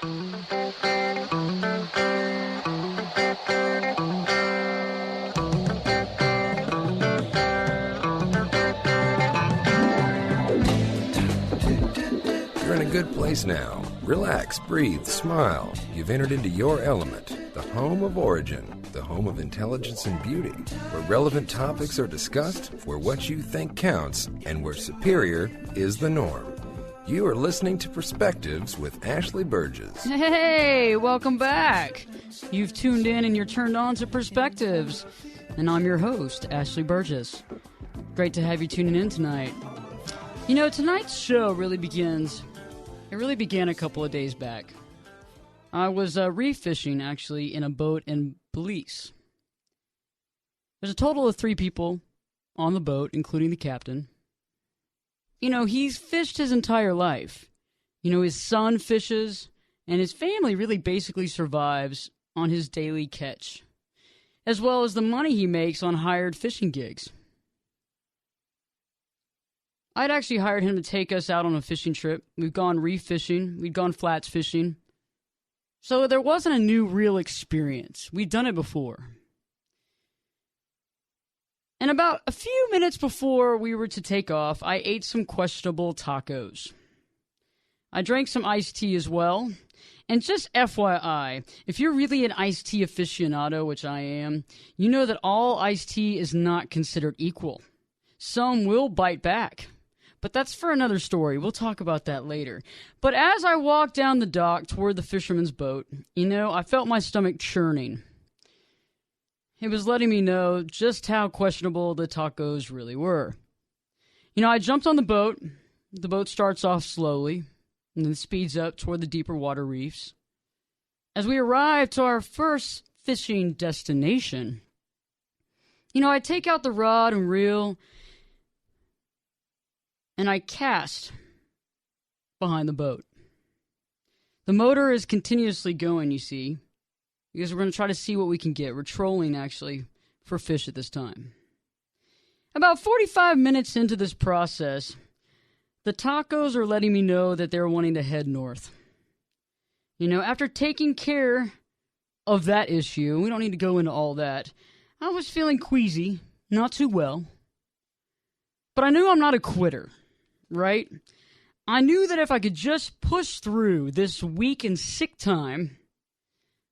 You're in a good place now. Relax, breathe, smile. You've entered into your element, the home of origin, the home of intelligence and beauty, where relevant topics are discussed, where what you think counts, and where superior is the norm. You are listening to Perspectives with Ashley Burgess. Hey, welcome back. You've tuned in and you're turned on to Perspectives. And I'm your host, Ashley Burgess. Great to have you tuning in tonight. You know, tonight's show really began a couple of days back. I was reef fishing, actually, in a boat in Belize. There's a total of 3 people on the boat, including the captain. You know, he's fished his entire life. You know, his son fishes, and his family really basically survives on his daily catch, as well as the money he makes on hired fishing gigs. I'd actually hired him to take us out on a fishing trip. We've gone reef fishing. We'd gone flats fishing. So there wasn't a new real experience. We'd done it before. And about a few minutes before we were to take off, I ate some questionable tacos. I drank some iced tea as well. And just FYI, if you're really an iced tea aficionado, which I am, you know that all iced tea is not considered equal. Some will bite back. But that's for another story. We'll talk about that later. But as I walked down the dock toward the fisherman's boat, you know, I felt my stomach churning. It was letting me know just how questionable the tacos really were. You know, I jumped on the boat. The boat starts off slowly and then speeds up toward the deeper water reefs. As we arrive to our first fishing destination, you know, I take out the rod and reel and I cast behind the boat. The motor is continuously going, you see, because we're going to try to see what we can get. We're trolling, actually, for fish at this time. About 45 minutes into this process, the tacos are letting me know that they're wanting to head north. You know, after taking care of that issue, we don't need to go into all that, I was feeling queasy, not too well. But I knew I'm not a quitter, right? I knew that if I could just push through this week and sick time,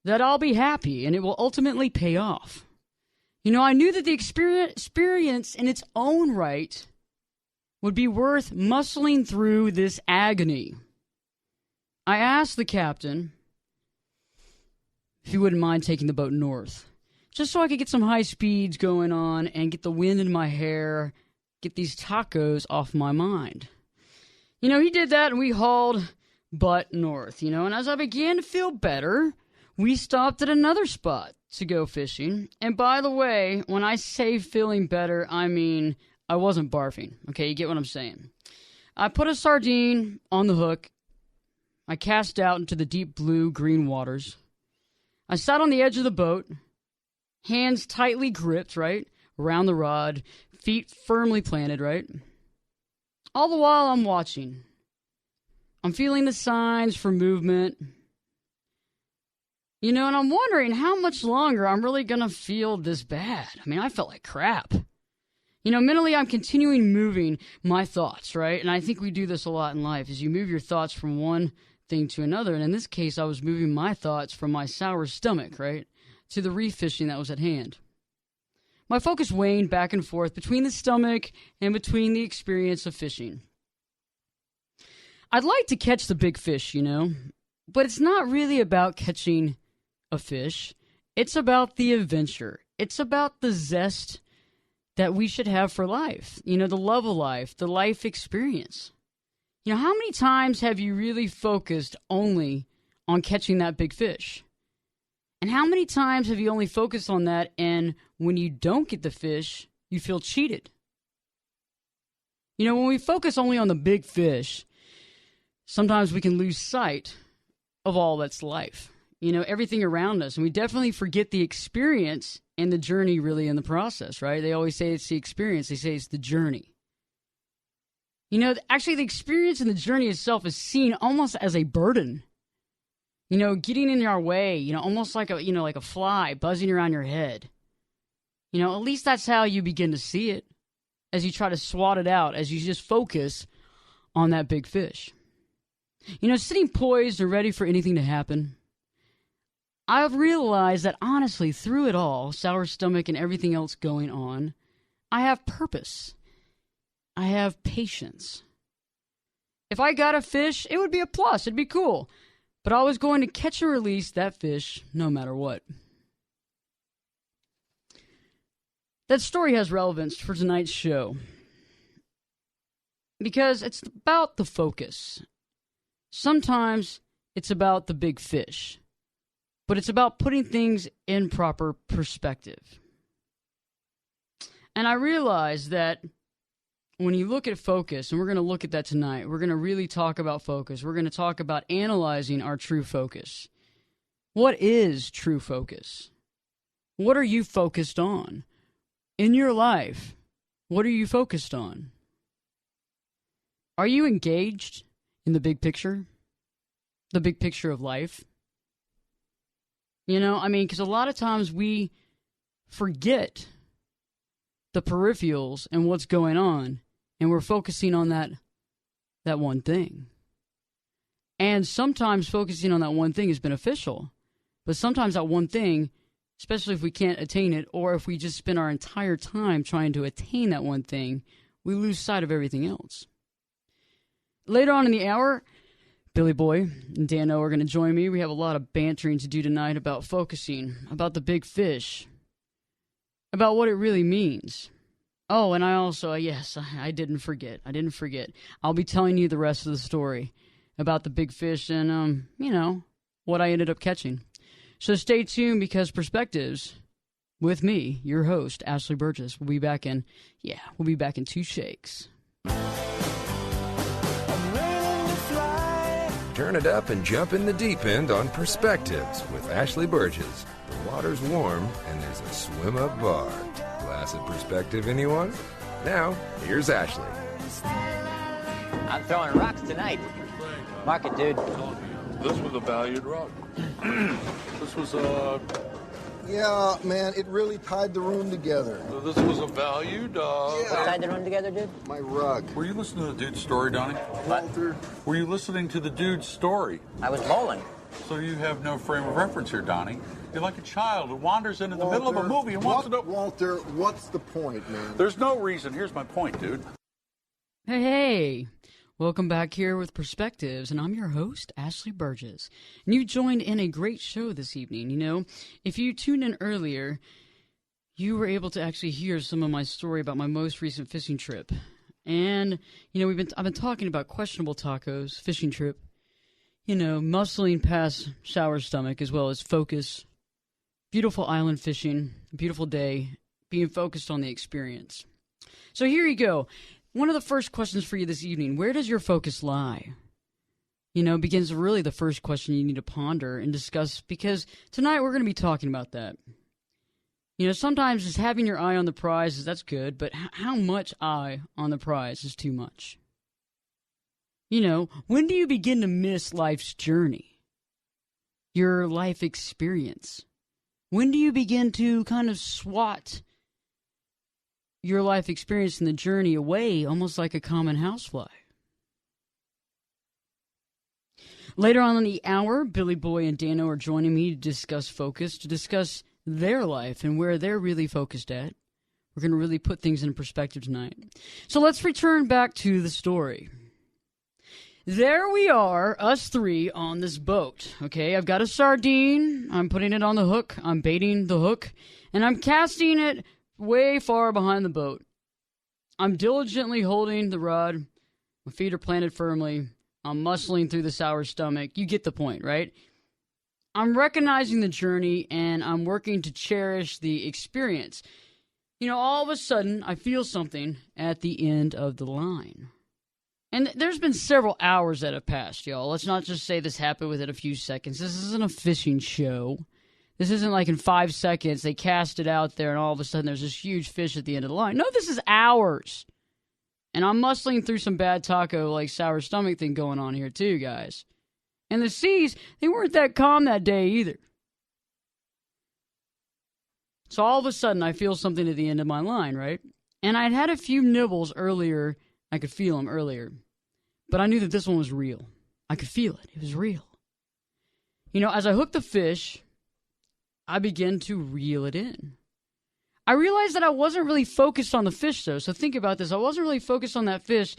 that I'll be happy and it will ultimately pay off. You know, I knew that the experience in its own right would be worth muscling through this agony. I asked the captain if he wouldn't mind taking the boat north, just so I could get some high speeds going on and get the wind in my hair, get these tacos off my mind. You know, he did that and we hauled butt north, you know, and as I began to feel better, we stopped at another spot to go fishing. And by the way, when I say feeling better, I mean I wasn't barfing. Okay, you get what I'm saying. I put a sardine on the hook. I cast out into the deep blue-green waters. I sat on the edge of the boat, hands tightly gripped, right, around the rod, feet firmly planted, right? All the while I'm watching. I'm feeling the signs for movement. You know, and I'm wondering how much longer I'm really going to feel this bad. I mean, I felt like crap. You know, mentally I'm continuing moving my thoughts, right? And I think we do this a lot in life, is you move your thoughts from one thing to another. And in this case, I was moving my thoughts from my sour stomach, right, to the reef fishing that was at hand. My focus waned back and forth between the stomach and between the experience of fishing. I'd like to catch the big fish, you know, but it's not really about catching a fish. It's about the adventure. It's about the zest that we should have for life. You know, the love of life, the life experience. You know, how many times have you really focused only on catching that big fish? And how many times have you only focused on that, and when you don't get the fish, you feel cheated? You know, when we focus only on the big fish, sometimes we can lose sight of all that's life. You know, everything around us. And we definitely forget the experience and the journey really in the process, right? They always say it's the experience. They say it's the journey. You know, actually the experience and the journey itself is seen almost as a burden. getting in our way, almost like like a fly buzzing around your head. At least that's how you begin to see it as you try to swat it out, as you just focus on that big fish. Sitting poised and ready for anything to happen. I've realized that honestly, through it all, sour stomach and everything else going on, I have purpose. I have patience. If I got a fish, it would be a plus. It'd be cool. But I was going to catch and release that fish no matter what. That story has relevance for tonight's show because it's about the focus. Sometimes it's about the big fish, but it's about putting things in proper perspective. And I realize that when you look at focus, and we're going to look at that tonight, we're going to really talk about focus. We're going to talk about analyzing our true focus. What is true focus? What are you focused on? In your life, what are you focused on? Are you engaged in the big picture? The big picture of life? Because a lot of times we forget the peripherals and what's going on, and we're focusing on that one thing. And sometimes focusing on that one thing is beneficial, but sometimes that one thing, especially if we can't attain it, or if we just spend our entire time trying to attain that one thing, we lose sight of everything else. Later on in the hour, Billy Boy and Dano are going to join me. We have a lot of bantering to do tonight about focusing, about the big fish, about what it really means. Oh, and I also, I didn't forget. I'll be telling you the rest of the story about the big fish and, what I ended up catching. So stay tuned because Perspectives with me, your host, Ashley Burgess, we'll be back in 2 shakes. Turn it up and jump in the deep end on Perspectives with Ashley Burgess. The water's warm and there's a swim-up bar. Glass of perspective, anyone? Now, here's Ashley. I'm throwing rocks tonight. Mark it, dude. This was a valued rock. This was Yeah, man, it really tied the room together. this was a valued. What tied the room together, dude? My rug. Were you listening to the dude's story, Donnie? Walter. Were you listening to the dude's story? I was bowling. So you have no frame of reference here, Donnie. You're like a child who wanders into the middle of a movie and wants to know. Walter, what's the point, man? There's no reason. Here's my point, dude. Hey. Welcome back here with Perspectives, and I'm your host, Ashley Burgess. And you joined in a great show this evening. If you tuned in earlier, you were able to actually hear some of my story about my most recent fishing trip. And, I've been talking about questionable tacos, fishing trip, muscling past sour stomach, as well as focus, beautiful island fishing, beautiful day, being focused on the experience. So here you go. One of the first questions for you this evening, where does your focus lie? Begins really the first question you need to ponder and discuss, because tonight we're going to be talking about that. Sometimes just having your eye on the prize, that's good, but how much eye on the prize is too much? When do you begin to miss life's journey? Your life experience? When do you begin to kind of swat your life experience and the journey away, almost like a common housefly? Later on in the hour, Billy Boy and Dano are joining me to discuss focus, to discuss their life and where they're really focused at. We're going to really put things in perspective tonight. So let's return back to the story. There we are, us three on this boat. Okay, I've got a sardine. I'm putting it on the hook. I'm baiting the hook. And I'm casting it way far behind the boat. I'm diligently holding the rod. My feet are planted firmly. I'm muscling through the sour stomach. You get the point, right? I'm recognizing the journey, and I'm working to cherish the experience. All of a sudden, I feel something at the end of the line. And there's been several hours that have passed, y'all. Let's not just say this happened within a few seconds. This isn't a fishing show. This isn't like in 5 seconds they cast it out there and all of a sudden there's this huge fish at the end of the line. No, this is hours. And I'm muscling through some bad taco, like sour stomach thing going on here too, guys. And the seas, they weren't that calm that day either. So all of a sudden, I feel something at the end of my line, right? And I'd had a few nibbles earlier. I could feel them earlier. But I knew that this one was real. I could feel it. It was real. You know, as I hooked the fish, I began to reel it in. I realized that I wasn't really focused on the fish, though. So think about this. I wasn't really focused on that fish.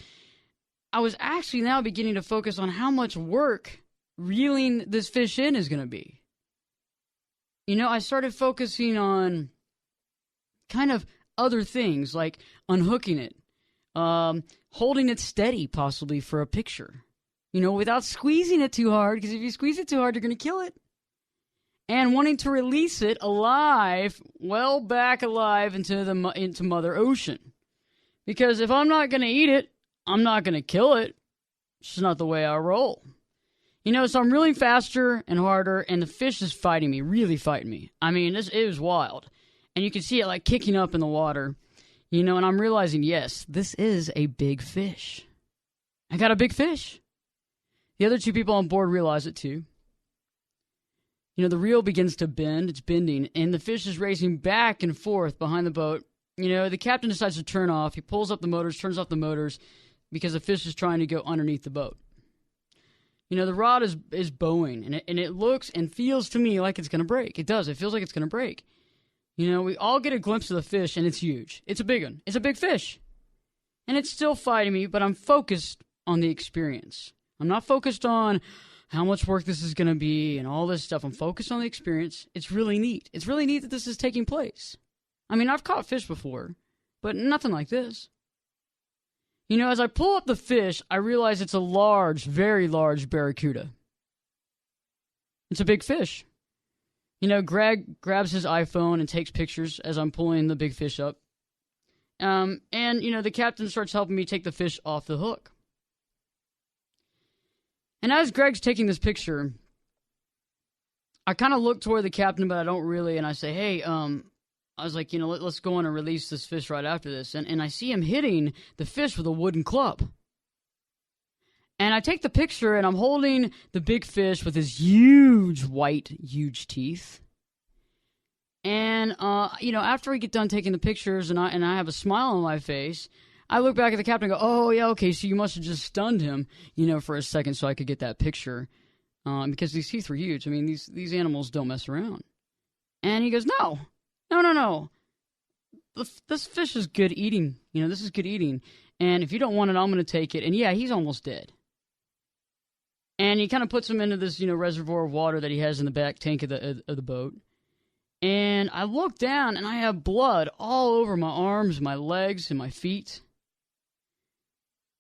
I was actually now beginning to focus on how much work reeling this fish in is going to be. You know, I started focusing on kind of other things, like unhooking it, holding it steady, possibly for a picture, you know, without squeezing it too hard, because if you squeeze it too hard, you're going to kill it. And wanting to release it alive, well back alive into Mother Ocean. Because if I'm not going to eat it, I'm not going to kill it. It's just not the way I roll. You know, so I'm reeling faster and harder, and the fish is fighting me, really fighting me. I mean, it was wild. And you can see it like kicking up in the water. You know, and I'm realizing, yes, this is a big fish. I got a big fish. The other two people on board realize it too. You know, the reel begins to bend, it's bending, and the fish is racing back and forth behind the boat. You know, the captain decides to turn off. He pulls up the motors, turns off the motors, because the fish is trying to go underneath the boat. You know, the rod is bowing, and it looks and feels to me like it's going to break. It does. It feels like it's going to break. You know, we all get a glimpse of the fish, and it's huge. It's a big one. It's a big fish. And it's still fighting me, but I'm focused on the experience. I'm not focused on how much work this is going to be and all this stuff. I'm focused on the experience. It's really neat. It's really neat that this is taking place. I mean, I've caught fish before, but nothing like this. You know, as I pull up the fish, I realize it's a large, very large barracuda. It's a big fish. You know, Greg grabs his iPhone and takes pictures as I'm pulling the big fish up. And, you know, the captain starts helping me take the fish off the hook. And as Greg's taking this picture, I kind of look toward the captain, but I don't really. And I say, hey, I was like, you know, let's go on and release this fish right after this. And I see him hitting the fish with a wooden club. And I take the picture, and I'm holding the big fish with his huge huge teeth. And, you know, after we get done taking the pictures and I have a smile on my face, I look back at the captain and go, oh, yeah, okay, so you must have just stunned him, you know, for a second so I could get that picture. Because these teeth were huge. I mean, these animals don't mess around. And he goes, no. This fish is good eating. You know, this is good eating. And if you don't want it, I'm going to take it. And, yeah, he's almost dead. And he kind of puts him into this, you know, reservoir of water that he has in the back tank of the boat. And I look down, and I have blood all over my arms, my legs, and my feet.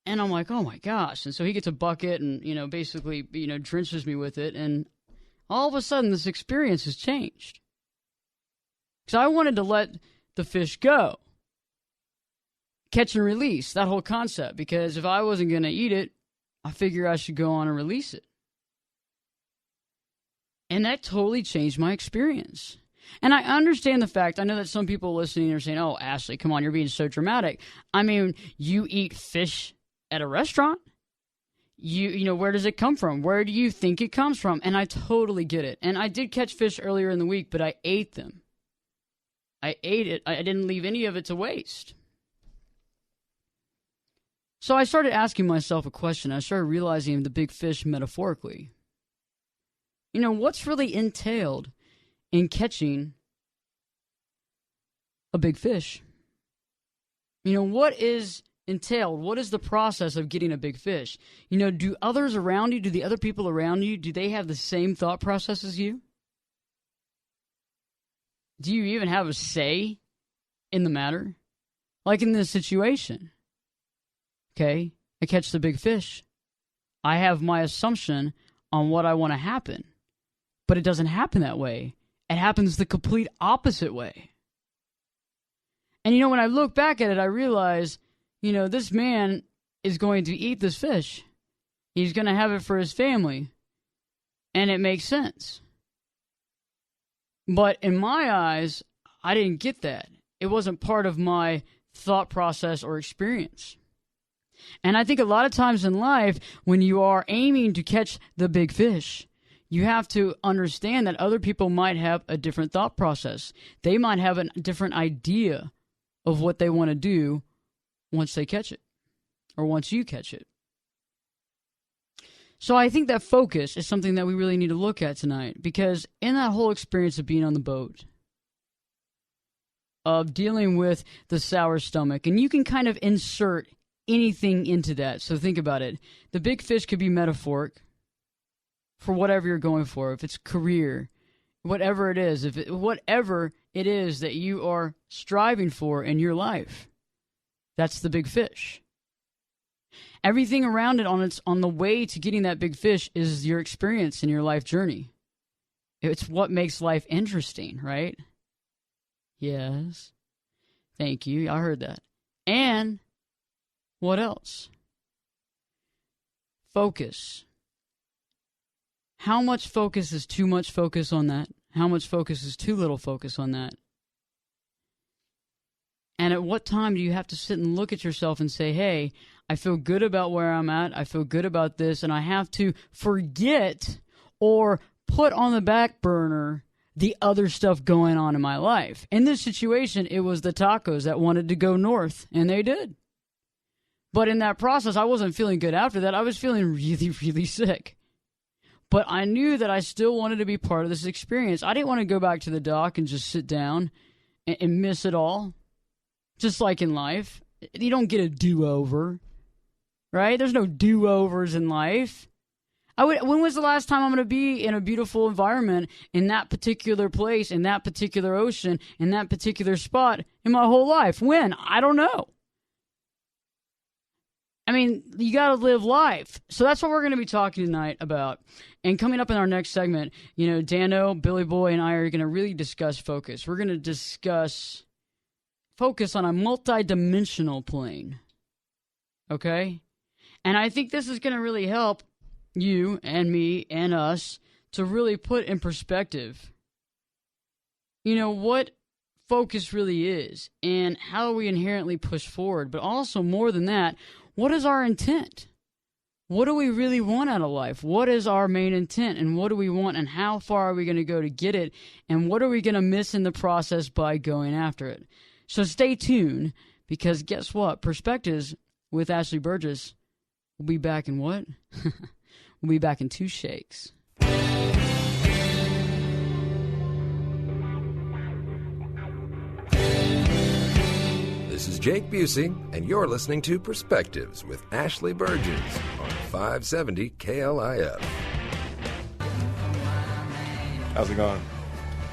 And I'm like, oh, my gosh. And so he gets a bucket and, you know, basically, you know, drenches me with it. And all of a sudden, this experience has changed. Because I wanted to let the fish go. Catch and release, that whole concept. Because if I wasn't going to eat it, I figure I should go on and release it. And that totally changed my experience. And I understand the fact, I know that some people listening are saying, oh, Ashley, come on, you're being so dramatic. I mean, you eat fish at a restaurant? You know, where does it come from? Where do you think it comes from? And I totally get it. And I did catch fish earlier in the week, but I ate them. I ate it. I didn't leave any of it to waste. So I started asking myself a question. I started realizing the big fish metaphorically. You know, what's really entailed in catching a big fish? You know, what is entailed? What is the process of getting a big fish? You know, do others around you, do the other people around you, do they have the same thought process as you? Do you even have a say in the matter? Like in this situation. Okay, I catch the big fish. I have my assumption on what I want to happen. But it doesn't happen that way. It happens the complete opposite way. And you know, when I look back at it, I realize, you know, this man is going to eat this fish. He's going to have it for his family. And it makes sense. But in my eyes, I didn't get that. It wasn't part of my thought process or experience. And I think a lot of times in life, when you are aiming to catch the big fish, you have to understand that other people might have a different thought process. They might have a different idea of what they want to do once they catch it, or once you catch it. So I think that focus is something that we really need to look at tonight, because in that whole experience of being on the boat, of dealing with the sour stomach, and you can kind of insert anything into that. So think about it. The big fish could be metaphoric for whatever you're going for. If it's career, whatever it is, whatever it is that you are striving for in your life, that's the big fish. Everything around it on the way to getting that big fish is your experience in your life journey. It's what makes life interesting, right? Yes. Thank you. I heard that. And what else? Focus. How much focus is too much focus on that? How much focus is too little focus on that? And at what time do you have to sit and look at yourself and say, hey, I feel good about where I'm at, I feel good about this, and I have to forget or put on the back burner the other stuff going on in my life. In this situation, it was the tacos that wanted to go north, and they did. But in that process, I wasn't feeling good after that. I was feeling really, really sick. But I knew that I still wanted to be part of this experience. I didn't want to go back to the dock and just sit down and miss it all. Just like in life, you don't get a do-over, right? There's no do-overs in life. When was the last time I'm going to be in a beautiful environment in that particular place, in that particular ocean, in that particular spot in my whole life? When? I don't know. I mean, you got to live life. So that's what we're going to be talking tonight about. And coming up in our next segment, Dano, Billy Boy, and I are going to really discuss focus. We're going to discuss focus on a multi-dimensional plane. Okay? And I think this is going to really help you and me and us to really put in perspective, what focus really is and how we inherently push forward. But also, more than that, what is our intent? What do we really want out of life? What is our main intent, and what do we want, and how far are we going to go to get it, and what are we going to miss in the process by going after it? So stay tuned, because guess what? Perspectives with Ashley Burgess will be back in what? We'll be back in 2 shakes. This is Jake Busey, and you're listening to Perspectives with Ashley Burgess on 570 KLIF. How's it going?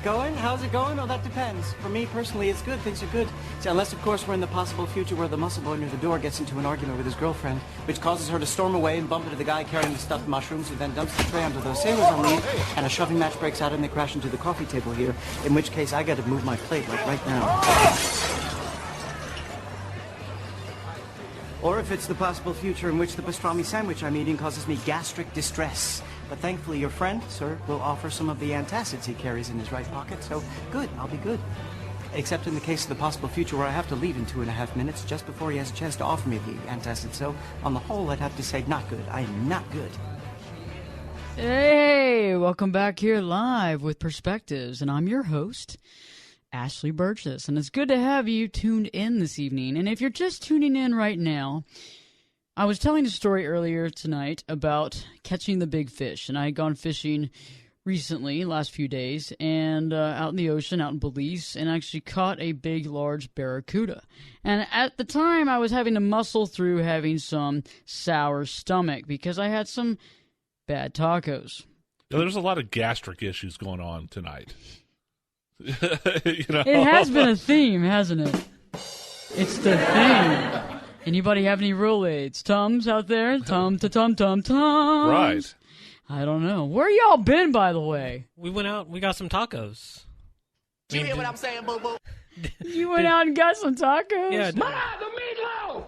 How's it going? Oh, that depends. For me, personally, it's good. Things are good. See, unless, of course, we're in the possible future where the muscle boy near the door gets into an argument with his girlfriend, which causes her to storm away and bump into the guy carrying the stuffed mushrooms, who then dumps the tray onto those sailors on leave, and a shoving match breaks out and they crash into the coffee table here, in which case I got to move my plate, like right now. Or if it's the possible future in which the pastrami sandwich I'm eating causes me gastric distress. But thankfully your friend, sir, will offer some of the antacids he carries in his right pocket, so good, I'll be good. Except in the case of the possible future where I have to leave in 2.5 minutes just before he has a chance to offer me the antacid. So, on the whole, I'd have to say not good. I am not good. Hey, welcome back here live with Perspectives, and I'm your host, Ashley Burgess, and it's good to have you tuned in this evening. And if you're just tuning in right now, I was telling a story earlier tonight about catching the big fish, and I had gone fishing recently, last few days, and out in the ocean, out in Belize, and actually caught a big, large barracuda. And at the time, I was having to muscle through having some sour stomach because I had some bad tacos. There's a lot of gastric issues going on tonight. It has been a theme, hasn't it? It's the theme. Anybody have any Rolaids? Tums out there? Tums. Right. I don't know. Where y'all been, by the way? We went out. We got some tacos. Do you hear what I'm saying, boo-boo? You went out and got some tacos? Yeah. The meatloaf!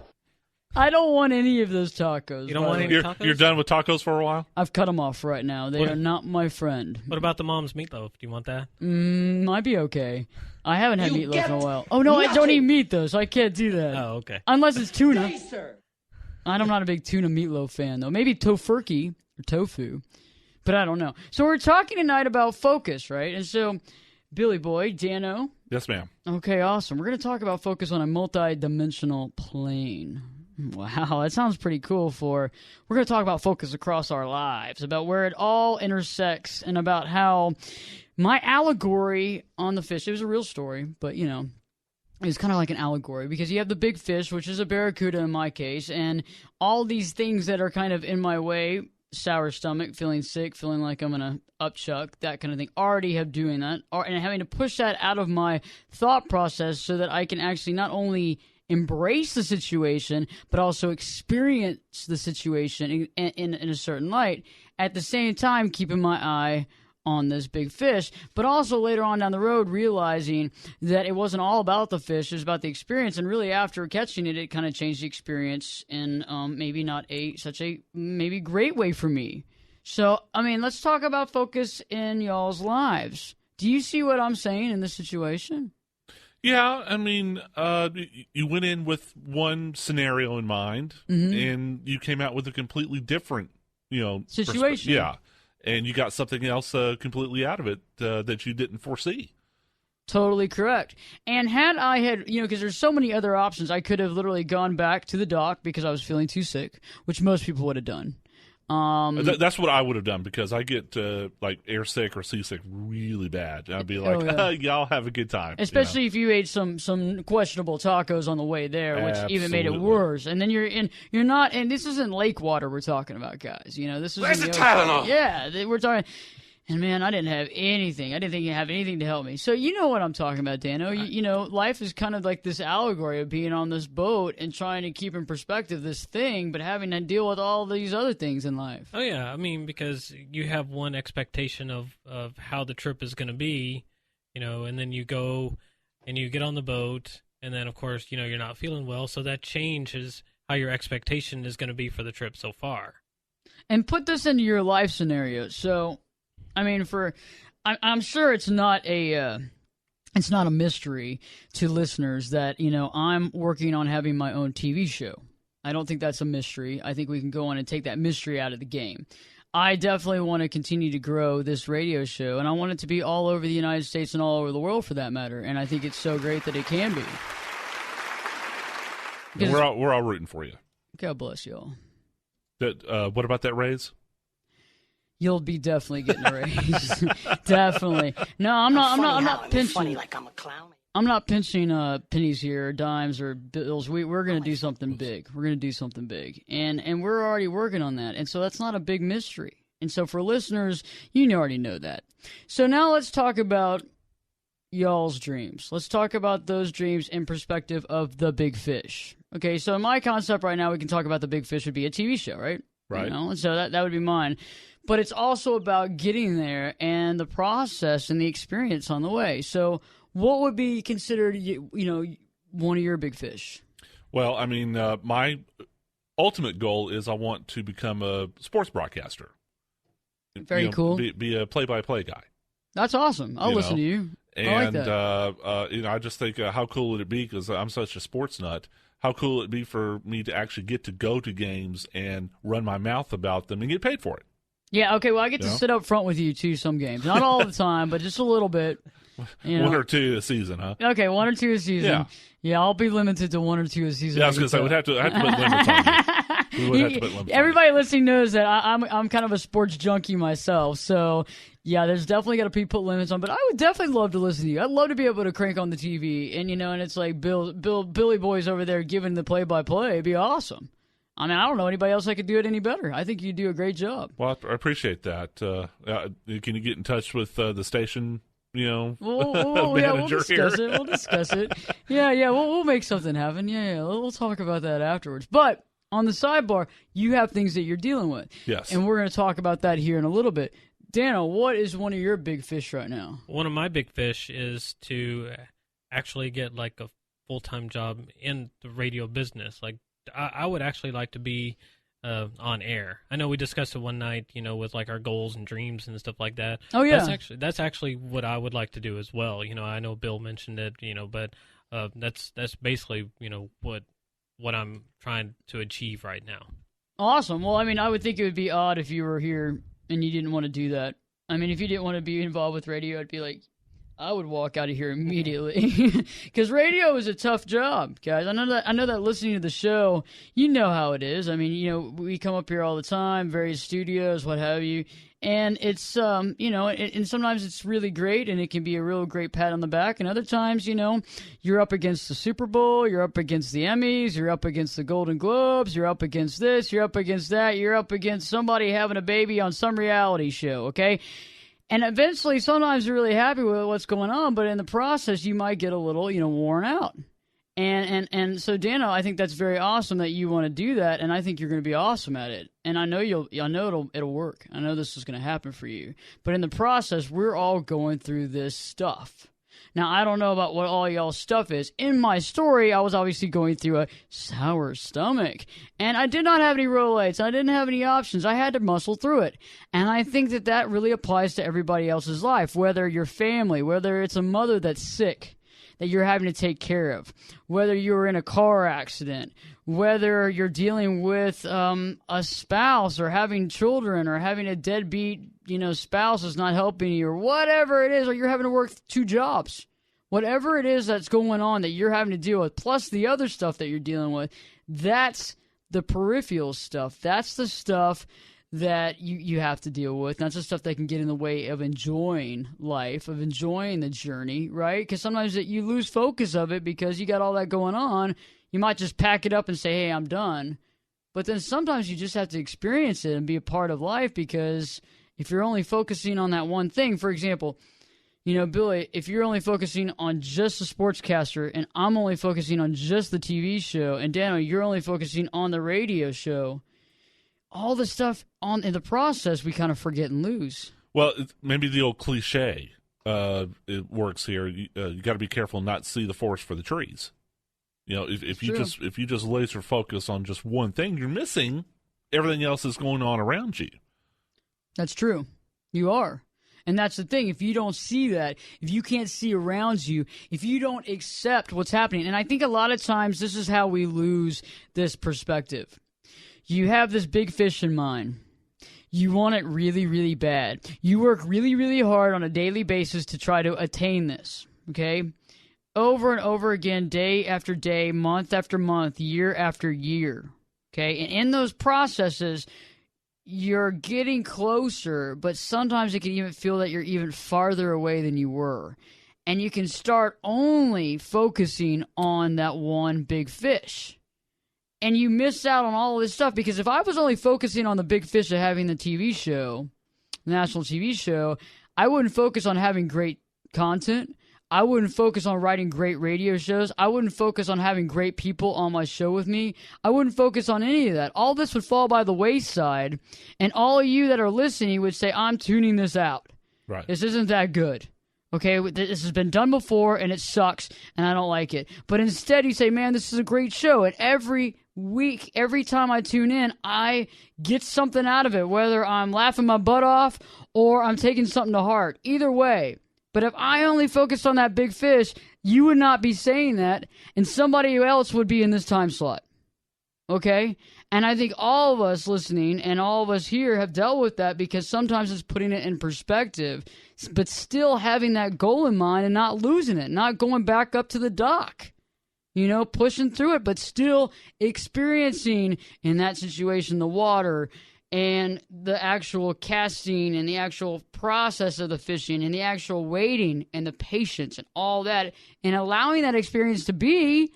I don't want any of those tacos. You don't want any tacos? You're done with tacos for a while? I've cut them off right now. They are not my friend. What about the mom's meatloaf? Do you want that? Might be okay. I haven't had meatloaf in a while. Oh, no, I don't eat meat, though, so I can't do that. Oh, okay. Unless it's tuna. I'm not a big tuna meatloaf fan, though. Maybe tofurkey or tofu, but I don't know. So we're talking tonight about focus, right? And so, Billy Boy, Dano. Yes, ma'am. Okay, awesome. We're going to talk about focus on a multi-dimensional plane. Wow, that sounds pretty cool. We're going to talk about focus across our lives, about where it all intersects, and about how my allegory on the fish, it was a real story, but, you know, it's kind of like an allegory, because you have the big fish, which is a barracuda in my case, and all these things that are kind of in my way, sour stomach, feeling sick, feeling like I'm going to upchuck, that kind of thing, already have doing that, and having to push that out of my thought process so that I can actually not only embrace the situation, but also experience the situation in a certain light, at the same time keeping my eye on this big fish, but also later on down the road realizing that it wasn't all about the fish, it was about the experience, and really after catching it, it kind of changed the experience in maybe not such a maybe great way for me. So, I mean, let's talk about focus in y'all's lives. Do you see what I'm saying in this situation? Yeah, I mean, you went in with one scenario in mind, and you came out with a completely different, situation. Yeah, and you got something else completely out of it that you didn't foresee. Totally correct. And had I had, because there's so many other options, I could have literally gone back to the doc because I was feeling too sick, which most people would have done. That's what I would have done, because I get like air sick or seasick really bad. I'd be like, y'all have a good time. Especially if you ate some questionable tacos on the way there, which even made it worse. And then you're not, and this isn't lake water we're talking about, guys. This is Where's the Tylenol? Yeah, we're talking. And man, I didn't have anything. I didn't think you have anything to help me. So you know what I'm talking about, Dano. Life is kind of like this allegory of being on this boat and trying to keep in perspective this thing, but having to deal with all these other things in life. Oh, yeah. I mean, because you have one expectation of how the trip is going to be, and then you go and you get on the boat, and then, of course, you're not feeling well, so that changes how your expectation is going to be for the trip so far. And put this into your life scenario. So, I mean, I'm sure it's not a mystery to listeners that, I'm working on having my own TV show. I don't think that's a mystery. I think we can go on and take that mystery out of the game. I definitely want to continue to grow this radio show, and I want it to be all over the United States and all over the world for that matter, and I think it's so great that it can be. We're all rooting for you. God bless y'all. What about that raise? You'll be definitely getting a raise. Definitely. No, I'm not pinching. Funny like I'm a clown. I'm not pinching pennies here, or dimes, or bills. We're going to do something big. We're going to do something big, and we're already working on that. And so that's not a big mystery. And so for listeners, you already know that. So now let's talk about y'all's dreams. Let's talk about those dreams in perspective of the big fish. Okay, so my concept right now, we can talk about the big fish would be a TV show, right? Right. And so that would be mine. But it's also about getting there and the process and the experience on the way. So what would be considered, one of your big fish? Well, I mean, my ultimate goal is I want to become a sports broadcaster. Very cool. Be a play-by-play guy. That's awesome. I'll listen to you. And, I like that. I just think how cool would it be, because I'm such a sports nut, how cool would it be for me to actually get to go to games and run my mouth about them and get paid for it. Yeah, okay, well, I get to sit up front with you, too, some games. Not all the time, but just a little bit. One or two a season, huh? Okay, 1 or 2 a season. Yeah, I'll be limited to 1 or 2 a season. Yeah, I was going to say, I have to put limits on you. We would have to put limits Everybody listening knows that I'm kind of a sports junkie myself, so yeah, there's definitely got to be put limits on, but I would definitely love to listen to you. I'd love to be able to crank on the TV, and and it's like Billy Boy's over there giving the play-by-play. It'd be awesome. I mean, I don't know anybody else that could do it any better. I think you do a great job. Well, I appreciate that. Can you get in touch with the station? We'll discuss it. We'll discuss it. Yeah. We'll make something happen. Yeah. We'll talk about that afterwards. But on the sidebar, you have things that you're dealing with. Yes. And we're going to talk about that here in a little bit. Dano, what is one of your big fish right now? One of my big fish is to actually get like a full-time job in the radio business. Like, I would actually like to be on air. I know we discussed it one night, with like our goals and dreams and stuff like that. Oh yeah, that's actually what I would like to do as well. I know Bill mentioned it, but that's basically what what I'm trying to achieve right now. Awesome. Well, I mean, I would think it would be odd if you were here and you didn't want to do that. I mean, if you didn't want to be involved with radio, I'd be like, I would walk out of here immediately. Because radio is a tough job, guys. I know that listening to the show, you know how it is. I mean, we come up here all the time, various studios, what have you. And it's, and sometimes it's really great and it can be a real great pat on the back. And other times, you're up against the Super Bowl, you're up against the Emmys, you're up against the Golden Globes, you're up against this, you're up against that, you're up against somebody having a baby on some reality show, okay? And eventually, sometimes you're really happy with what's going on, but in the process, you might get a little, worn out. And so, Dano, I think that's very awesome that you want to do that, and I think you're going to be awesome at it. And I know it'll work. I know this is going to happen for you. But in the process, we're all going through this stuff. Now, I don't know about what all y'all's stuff is. In my story, I was obviously going through a sour stomach. And I did not have any Rolaids. I didn't have any options. I had to muscle through it. And I think that really applies to everybody else's life, whether your family, whether it's a mother that's sick that you're having to take care of, whether you're in a car accident, whether you're dealing with a spouse or having children or having a deadbeat, spouse is not helping you or whatever it is, or you're having to work 2 jobs. Whatever it is that's going on that you're having to deal with, plus the other stuff that you're dealing with, that's the peripheral stuff. That's the stuff that you have to deal with. That's the stuff that can get in the way of enjoying life, of enjoying the journey, right? Because sometimes you lose focus of it because you got all that going on. You might just pack it up and say, hey, I'm done. But then sometimes you just have to experience it and be a part of life, because if you're only focusing on that one thing, for example, Billy, if you're only focusing on just the sportscaster and I'm only focusing on just the TV show, and Dano, you're only focusing on the radio show, all the stuff in the process we kind of forget and lose. Well, maybe the old cliche it works here. You got to be careful and not see the forest for the trees. If you just laser focus on just one thing, you're missing everything else that's going on around you. That's true. You are. And that's the thing. If you don't see that, if you can't see around you, if you don't accept what's happening, and I think a lot of times this is how we lose this perspective. You have this big fish in mind. You want it really, really bad. You work really, really hard on a daily basis to try to attain this, okay? Over and over again, day after day, month after month, year after year, okay? And in those processes, you're getting closer, but sometimes it can even feel that you're even farther away than you were. And you can start only focusing on that one big fish. And you miss out on all of this stuff, because if I was only focusing on the big fish of having the TV show, national TV show, I wouldn't focus on having great content. I wouldn't focus on writing great radio shows. I wouldn't focus on having great people on my show with me. I wouldn't focus on any of that. All this would fall by the wayside, and all of you that are listening would say, I'm tuning this out. Right. This isn't that good. Okay, this has been done before, and it sucks, and I don't like it. But instead, you say, man, this is a great show. And every week, every time I tune in, I get something out of it, whether I'm laughing my butt off or I'm taking something to heart. Either way. But if I only focused on that big fish, you would not be saying that, and somebody else would be in this time slot. Okay? And I think all of us listening and all of us here have dealt with that, because sometimes it's putting it in perspective, but still having that goal in mind and not losing it, not going back up to the dock. Pushing through it, but still experiencing in that situation the water and the actual casting and the actual process of the fishing and the actual waiting and the patience and all that, and allowing that experience to be,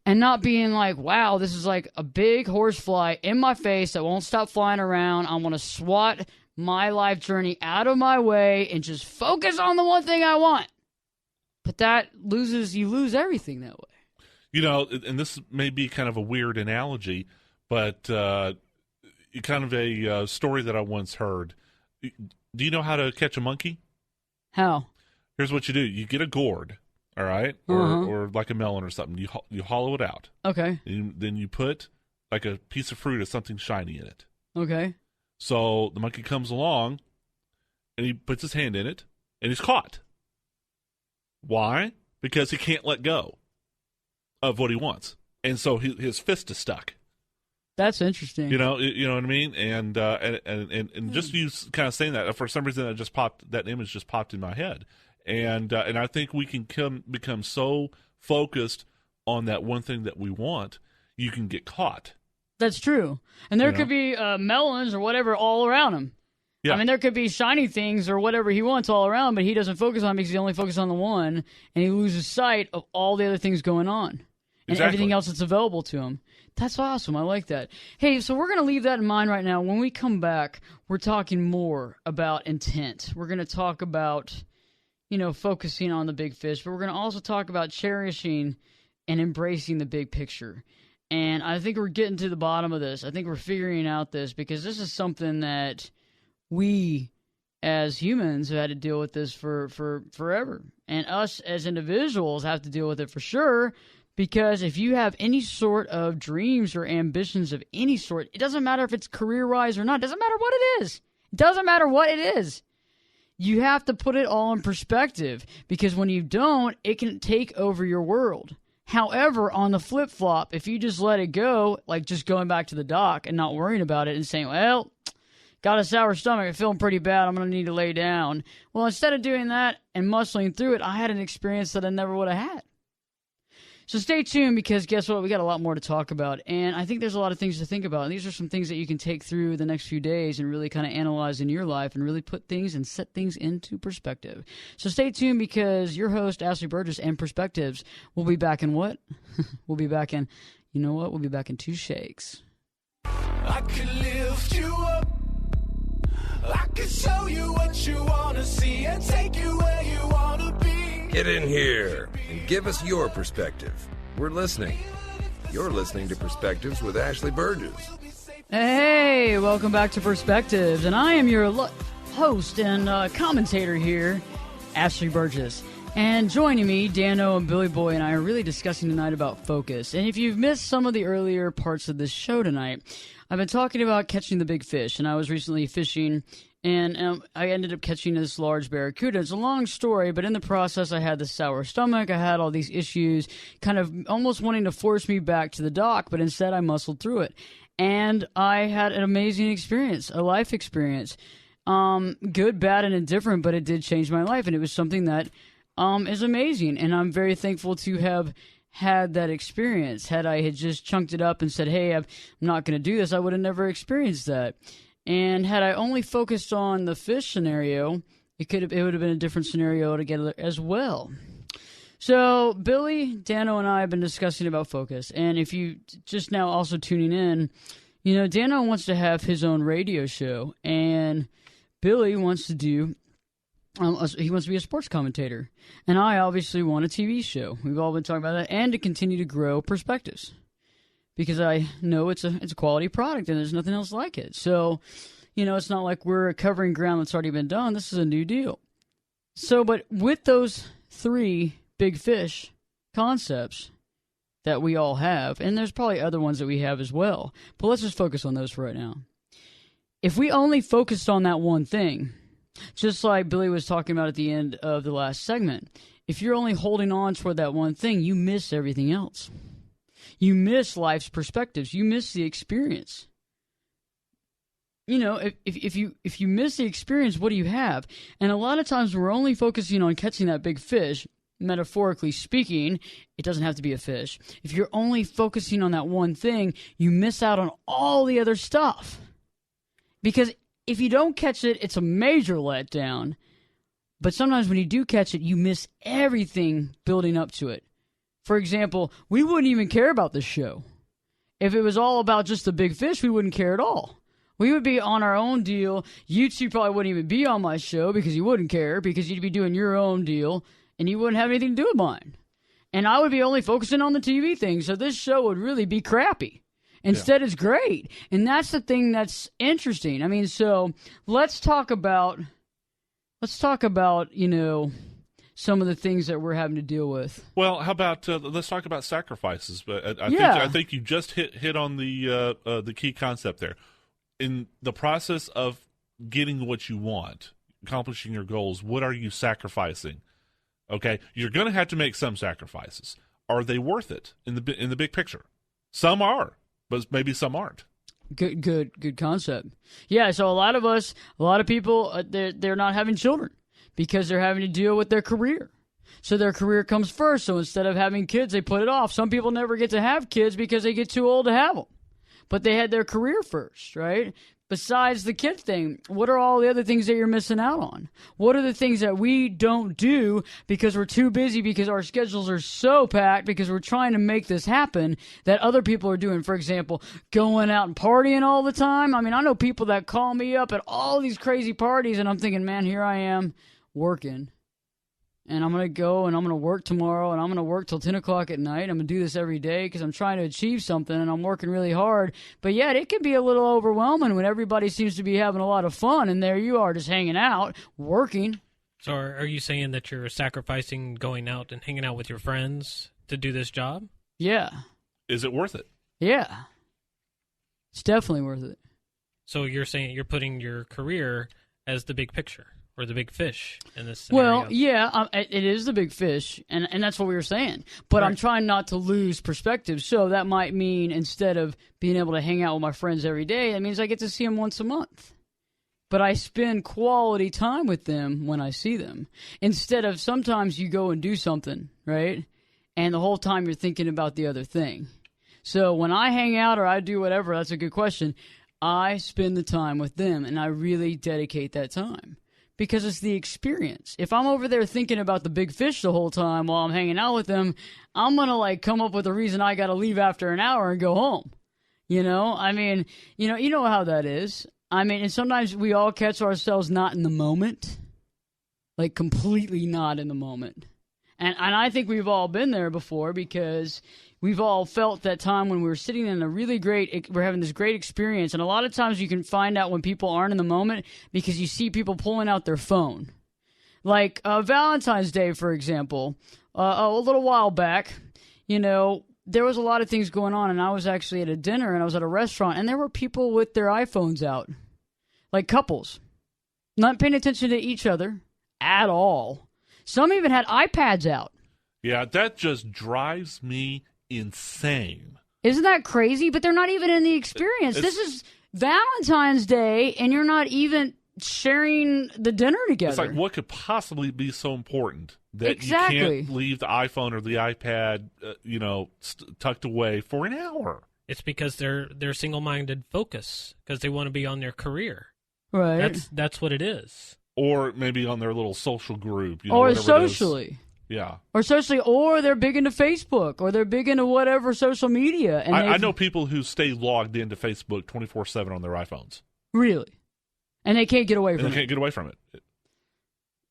and not being like, wow, this is like a big horsefly in my face that won't stop flying around. I want to swat my life journey out of my way and just focus on the one thing I want. But you lose everything that way. And this may be kind of a weird analogy, but kind of a story that I once heard. Do you know how to catch a monkey? How? Here's what you do. You get a gourd, all right? Or like a melon or something. You hollow it out. Okay. And then you put like a piece of fruit or something shiny in it. Okay. So the monkey comes along, and he puts his hand in it, and he's caught. Why? Because he can't let go of what he wants. and so his fist is stuck. That's interesting. You know what I mean? And just you kind of saying that, for some reason that image just popped in my head. And I think we can become so focused on that one thing that we want, you can get caught. That's true. And there could be melons or whatever all around him. Yeah. I mean, there could be shiny things or whatever he wants all around, but he doesn't focus on it because he only focuses on the one, and he loses sight of all the other things going on and everything else that's available to him. That's awesome. I like that. Hey, so we're going to leave that in mind right now. When we come back, we're talking more about intent. We're going to talk about, focusing on the big fish, but we're going to also talk about cherishing and embracing the big picture. And I think we're getting to the bottom of this. I think we're figuring out this because this is something that we as humans have had to deal with this for forever. And us as individuals have to deal with it for sure. Because if you have any sort of dreams or ambitions of any sort, it doesn't matter if it's career-wise or not. It doesn't matter what it is. It doesn't matter what it is. You have to put it all in perspective. Because when you don't, it can take over your world. However, on the flip-flop, if you just let it go, like just going back to the dock and not worrying about it and saying, well, got a sour stomach, I'm feeling pretty bad, I'm going to need to lay down. Well, instead of doing that and muscling through it, I had an experience that I never would have had. So stay tuned because guess what? We got a lot more to talk about. And I think there's a lot of things to think about. And these are some things that you can take through the next few days and really kind of analyze in your life and really put things and set things into perspective. So stay tuned because your host, Ashley Burgess, and Perspectives will be back in what? We'll be back in, you know what? We'll be back in 2 shakes. I can lift you up. I can show you what you want to see and take you where you want to be. Get in here and give us your perspective. We're listening. You're listening to Perspectives with Ashley Burgess. Hey, welcome back to Perspectives. And I am your host and commentator here, Ashley Burgess. And joining me, Dano and Billy Boy and I are really discussing tonight about focus. And if you've missed some of the earlier parts of this show tonight, I've been talking about catching the big fish. And I was recently fishing, and I ended up catching this large barracuda. It's a long story, but in the process, I had the sour stomach. I had all these issues, kind of almost wanting to force me back to the dock, but instead I muscled through it. And I had an amazing experience, a life experience. Good, bad, and indifferent, but it did change my life. And it was something that is amazing. And I'm very thankful to have had that experience. Had I had just chunked it up and said, hey, I'm not going to do this, I would have never experienced that. And had I only focused on the fish scenario, it would have been a different scenario altogether as well. So Billy, Dano, and I have been discussing about focus. And if you just now also tuning in, Dano wants to have his own radio show, and Billy wants to do. He wants to be a sports commentator, and I obviously want a TV show. We've all been talking about that, and to continue to grow Perspectives. Because I know it's a quality product and there's nothing else like it. So, it's not like we're covering ground that's already been done. This is a new deal. So, but with those 3 big fish concepts that we all have, and there's probably other ones that we have as well, but let's just focus on those for right now. If we only focused on that one thing, just like Billy was talking about at the end of the last segment, if you're only holding on toward that one thing, you miss everything else. You miss life's perspectives. You miss the experience. If you miss the experience, what do you have? And a lot of times we're only focusing on catching that big fish, metaphorically speaking. It doesn't have to be a fish. If you're only focusing on that one thing, you miss out on all the other stuff. Because if you don't catch it, it's a major letdown. But sometimes when you do catch it, you miss everything building up to it. For example, we wouldn't even care about this show. If it was all about just the big fish, we wouldn't care at all. We would be on our own deal. You two probably wouldn't even be on my show because you wouldn't care, because you'd be doing your own deal, and you wouldn't have anything to do with mine. And I would be only focusing on the TV thing, so this show would really be crappy. Instead, It's great. And that's the thing that's interesting. I mean, so let's talk about, some of the things that we're having to deal with. Well, how about let's talk about sacrifices? But I think you just hit on the key concept there. In the process of getting what you want, accomplishing your goals, what are you sacrificing? Okay, you're going to have to make some sacrifices. Are they worth it in the big picture? Some are, but maybe some aren't. Good concept. Yeah, so a lot of people, they're not having children because they're having to deal with their career. So their career comes first. So instead of having kids, they put it off. Some people never get to have kids because they get too old to have them. But they had their career first, right? Besides the kid thing, what are all the other things that you're missing out on? What are the things that we don't do because we're too busy, because our schedules are so packed, because we're trying to make this happen, that other people are doing? For example, going out and partying all the time. I mean, I know people that call me up at all these crazy parties, and I'm thinking, man, here I am working. And I'm going to go and I'm going to work tomorrow, and I'm going to work till 10 o'clock at night. I'm going to do this every day because I'm trying to achieve something and I'm working really hard. But yet it can be a little overwhelming when everybody seems to be having a lot of fun, and there you are just hanging out, working. So are you saying that you're sacrificing going out and hanging out with your friends to do this job? Yeah. Is it worth it? Yeah. It's definitely worth it. So you're saying you're putting your career as the big picture, or the big fish in this scenario? Well, yeah, it is the big fish, and that's what we were saying. But right. I'm trying not to lose perspective, so that might mean instead of being able to hang out with my friends every day, that means I get to see them once a month. But I spend quality time with them when I see them. Instead of sometimes you go and do something, right? And the whole time you're thinking about the other thing. So when I hang out or I do whatever, that's a good question, I spend the time with them, and I really dedicate that time. Because it's the experience. If I'm over there thinking about the big fish the whole time while I'm hanging out with them, I'm going to come up with a reason I got to leave after an hour and go home. You know? I mean, you know how that is. I mean, and sometimes we all catch ourselves not in the moment. Completely not in the moment. And I think we've all been there before, because we've all felt that time when we're sitting in we're having this great experience. And a lot of times you can find out when people aren't in the moment because you see people pulling out their phone. Like Valentine's Day, for example, a little while back, there was a lot of things going on, and I was actually at a dinner and I was at a restaurant, and there were people with their iPhones out, like couples, not paying attention to each other at all. Some even had iPads out. Yeah, that just drives me insane. Isn't that crazy? But they're not even in the experience. This is Valentine's Day, and you're not even sharing the dinner together. It's like, what could possibly be so important that exactly. you can't leave the iPhone or the iPad, tucked away for an hour? It's because they're single-minded focus, because they want to be on their career. Right. That's what it is. Or maybe on their little social group. Or socially. Yeah. Or socially, or they're big into Facebook, or they're big into whatever social media. And I know people who stay logged into Facebook 24/7 on their iPhones. Really? And they can't get away from it. They can't get away from it.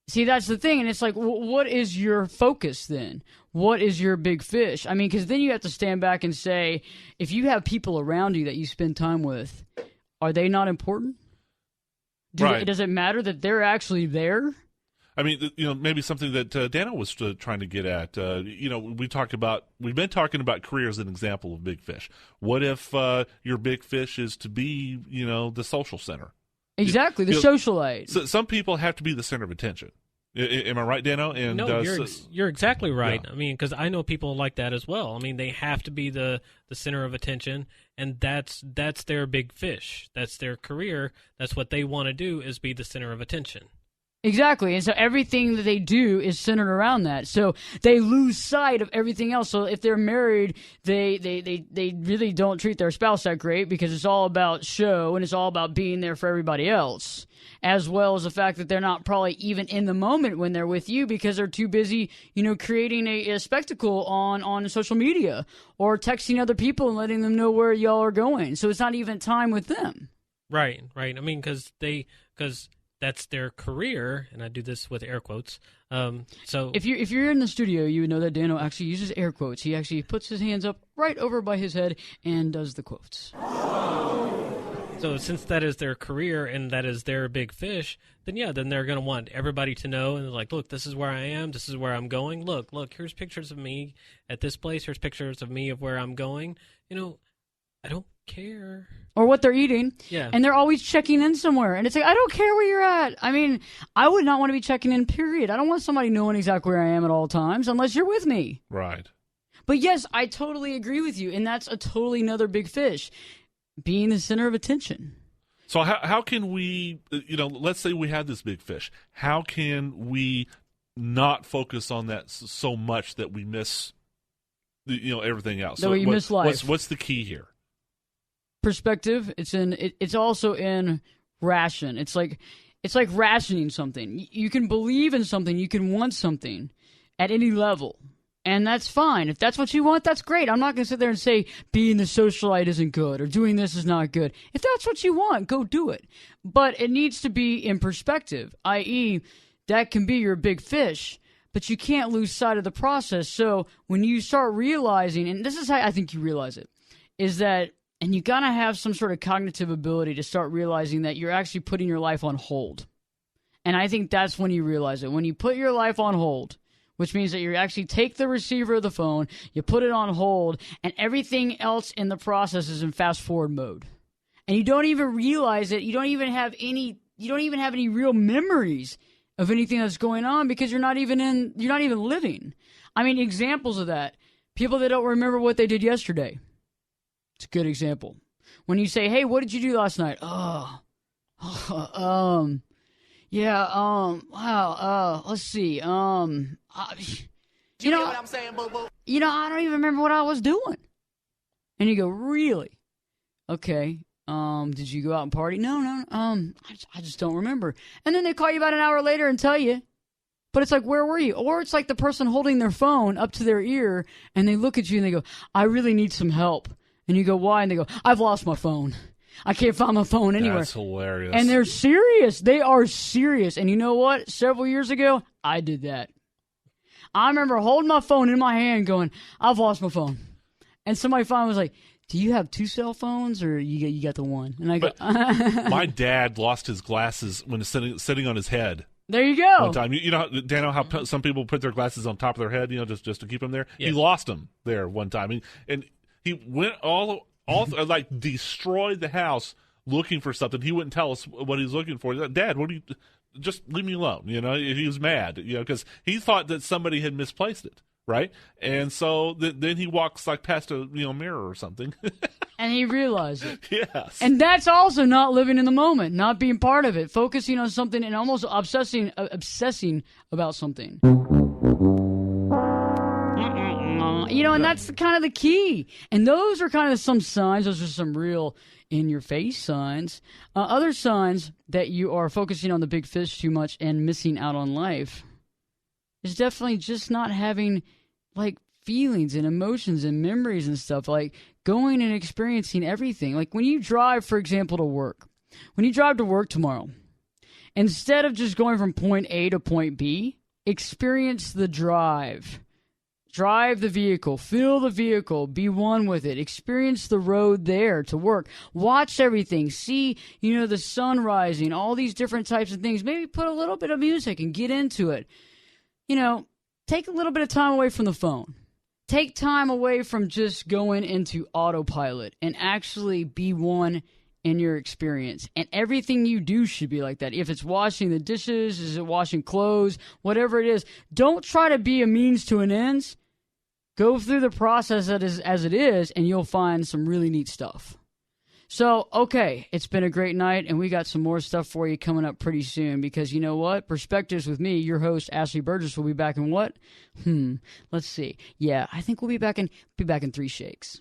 See, that's the thing. And it's like, what is your focus then? What is your big fish? I mean, because then you have to stand back and say, if you have people around you that you spend time with, are they not important? Right. Does it matter that they're actually there? I mean, maybe something that Dano was trying to get at. We've been talking about career as an example of big fish. What if your big fish is to be, the social center? Exactly, the socialite. So some people have to be the center of attention. Am I right, Dano? And no, you're exactly right. Yeah. I mean, because I know people like that as well. I mean, they have to be the center of attention, and that's their big fish. That's their career. That's what they want to do, is be the center of attention. Exactly, and so everything that they do is centered around that. So they lose sight of everything else. So if they're married, they really don't treat their spouse that great, because it's all about show and it's all about being there for everybody else, as well as the fact that they're not probably even in the moment when they're with you because they're too busy, creating a spectacle on social media or texting other people and letting them know where y'all are going. So it's not even time with them. Right. I mean, because that's their career, and I do this with air quotes. So if you're in the studio, you would know that Dano actually uses air quotes. He actually puts his hands up right over by his head and does the quotes. So since that is their career and that is their big fish, then they're going to want everybody to know, and they're like, look, this is where I am, this is where I'm going. Look, here's pictures of me at this place. Here's pictures of me of where I'm going. I don't care. Or what they're eating. Yeah. And they're always checking in somewhere. And it's like, I don't care where you're at. I mean, I would not want to be checking in, period. I don't want somebody knowing exactly where I am at all times unless you're with me. Right. But yes, I totally agree with you, and that's a totally another big fish, being the center of attention. So how can we, let's say we had this big fish. How can we not focus on that so much that we miss, everything else? That we miss life. What's the key here? Perspective. It's also in ration. It's like rationing something. You can believe in something. You can want something at any level. And that's fine. If that's what you want, that's great. I'm not going to sit there and say being the socialite isn't good or doing this is not good. If that's what you want, go do it. But it needs to be in perspective, i.e., that can be your big fish, but you can't lose sight of the process. So when you start realizing, and this is how I think you realize it, is that, and you got to have some sort of cognitive ability to start realizing that you're actually putting your life on hold. And I think that's when you realize it. When you put your life on hold, which means that you actually take the receiver of the phone, you put it on hold, and everything else in the process is in fast forward mode. And you don't even realize it. You don't even have any real memories of anything that's going on because you're not even living. I mean, examples of that. People that don't remember what they did yesterday. It's a good example. When you say, "Hey, what did you do last night?" Let's see. You know what I'm saying, boo-boo? I don't even remember what I was doing. And you go, really? Okay. Did you go out and party? No. I just don't remember. And then they call you about an hour later and tell you. But it's like, where were you? Or it's like the person holding their phone up to their ear, and they look at you and they go, I really need some help. And you go, why? And they go, I've lost my phone. I can't find my phone anywhere. That's hilarious. And they're serious. They are serious. And you know what? Several years ago, I did that. I remember holding my phone in my hand going, I've lost my phone. And somebody finally was like, do you have two cell phones or you got the one? And I go, my dad lost his glasses when sitting on his head. There you go. One time. Daniel, how some people put their glasses on top of their head, just to keep them there? Yeah. He lost them there one time. And he went all like destroyed the house looking for something. He wouldn't tell us what he was looking for. He's like, Dad, what do you? Just leave me alone. He was mad. Because he thought that somebody had misplaced it, right? And so then he walks like past a mirror or something, and he realized it. Yes. And that's also not living in the moment, not being part of it, focusing on something and almost obsessing about something. And that's kind of the key. And those are kind of some signs. Those are some real in-your-face signs. Other signs that you are focusing on the big fish too much and missing out on life is definitely just not having, like, feelings and emotions and memories and stuff. Like, going and experiencing everything. Like, when you drive, for example, to work. When you drive to work tomorrow, instead of just going from point A to point B, experience the drive. Drive the vehicle, feel the vehicle, be one with it, experience the road there to work, watch everything, see, the sun rising, all these different types of things. Maybe put a little bit of music and get into it. Take a little bit of time away from the phone. Take time away from just going into autopilot and actually be one in your experience. And everything you do should be like that. If it's washing the dishes, is it washing clothes, whatever it is, don't try to be a means to an end. Go through the process as it is, and you'll find some really neat stuff. So, okay, it's been a great night, and we got some more stuff for you coming up pretty soon, because you know what? Perspectives with me, your host, Ashley Burgess, will be back in what? Let's see. Yeah, I think we'll be back in 3 shakes.